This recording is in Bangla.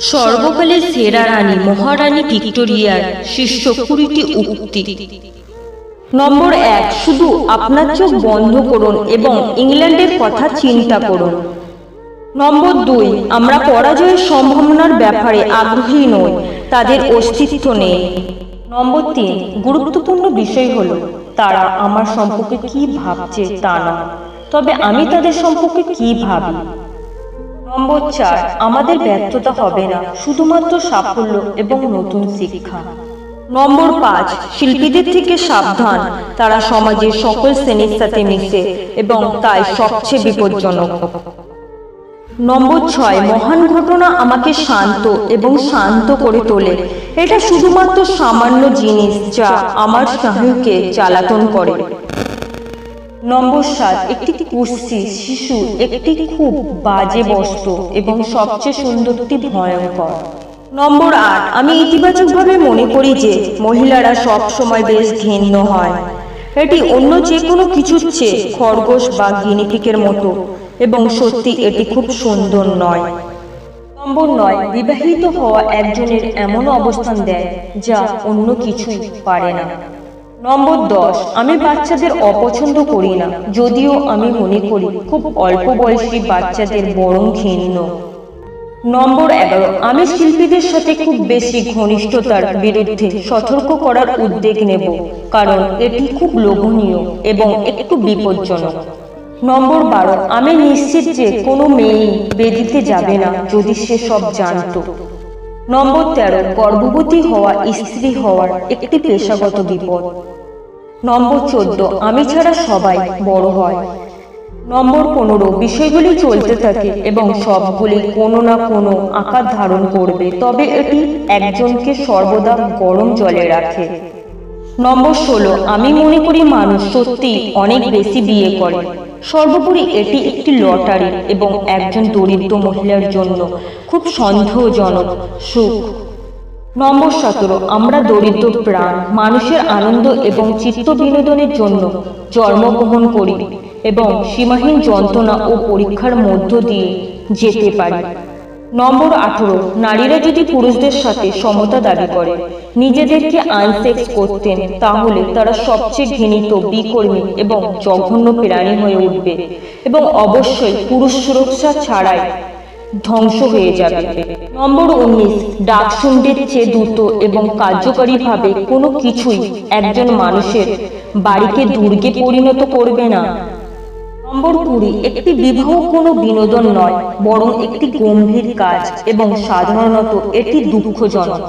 সর্বকালের সেরা রানী মহারানী ভিক্টোরিয়ার শীর্ষ 20টি উক্তি। নম্বর 1, শুধু আপনার চোখ বন্ধ করুন এবং ইংল্যান্ডের কথা চিন্তা করুন। নম্বর 2, আমরা পরাজয়ের সম্ভাবনার ব্যাপারে আগ্রহী নই, তাদের অস্তিত্ব নেই। নম্বর 3, গুরুত্বপূর্ণ বিষয় হলো তারা আমার সম্পর্কে কি ভাবছে তা নয়, তবে আমি তাদের সম্পর্কে কি ভাবি। নম্বর 4, আমাদের ব্যর্থতা হবে না, শুধুমাত্র সাফল্য এবং নতুন শিক্ষা। নম্বর 5, শিল্পীদের থেকে সাবধান, তারা সমাজের সকল শ্রেণীর সাথে মিশে এবং তাই সবচেয়ে বিপজ্জনক। নম্বর 6, মহান ঘটনা আমাকে শান্ত এবং শান্ত করে তোলে, এটা শুধুমাত্র সামান্য জিনিস যা আমার স্নায়ুকে জ্বালাতন করে। নম্বর 7, একটি কুৎসি শিশু একটি খুব বাজে বস্তু এবং সবচেয়ে সুন্দরটি ভয়ঙ্কর। নম্বর 8, আমি ইতিবাচকভাবে মনে করি যে মহিলারা সব সময় বেশ ঘৃণ্য হয়, এটি অন্য যে কোনো কিছুর চেয়ে খরগোশ বা গিনিপিগের মতো এবং সত্যি এটি খুব সুন্দর নয়। নম্বর 9, বিবাহিত হওয়া একজনের এমন অবস্থান দেয় যা অন্য কিছুই পারে না। নম্বর 10, আমি বাচ্চাদের অপছন্দ করি না, যদিও আমি মনে করি খুব অল্প বয়সী বাচ্চাদের বরং ঘৃণ্য। নম্বর 11, আমি শিল্পীদের সাথে খুব বেশি ঘনিষ্ঠতার বিরুদ্ধে সতর্ক করার উদ্যোগ নেব, কারণ এটি খুব লোভনীয় এবং একটু বিপজ্জনক। নম্বর 12, আমি নিশ্চিত যে কোনো মেয়েই বেদিতে যাবে না যদি সে সব জানত। নম্বর 13, গর্ভবতী হওয়া স্ত্রী হওয়ার একটি পেশাগত বিপদ। নম্বর 14, আমি ছাড়া সবাই বড় হয়। নম্বর 15, বিষয়গুলি চলতে থাকে এবং সবগুলি কোনো না কোনো আকার ধারণ করবে, তবে এটি একজনকে সর্বদা গরম জলে রাখে। নম্বর 16, আমি মনে করি মানুষ সত্যি অনেক বেশি বিয়ে করে, সর্বোপরি এটি একটি লটারি এবং একজন দরিদ্র মহিলার জন্য খুব সন্দেহজনক সুখ। নম্বর 17, আমরা দরিদ্র প্রাণ মানুষের আনন্দ এবং চিত্ত বিনোদনের জন্য জন্মগ্রহণ করি এবং সীমাহীন যন্ত্রণা ও পরীক্ষার মধ্য দিয়ে যেতে পারি। নম্বর 18, নারীরা যদি পুরুষদের সাথে সমতা দাবি করে নিজেদেরকে আনসেক্স করতেন, তাহলে তারা সবচেয়ে ঘৃণিত, বিকর্মী এবং জঘন্য প্রাণী হয়ে উঠবে এবং অবশ্যই পুরুষ সুরক্ষা ছাড়াই ধ্বংস হয়ে যাবে। নম্বর 19, ডাকসুন্ডের চেয়ে দ্রুত এবং কার্যকরীভাবে কোনো কিছুই একজন মানুষের বাড়িকে দুর্গে পরিণত করবে না। নম্বর 20, একটি বিবাহ কোনো বিনোদন নয়, বরং একটি গম্ভীর কাজ এবং সাধারণত এটি দুঃখজনক।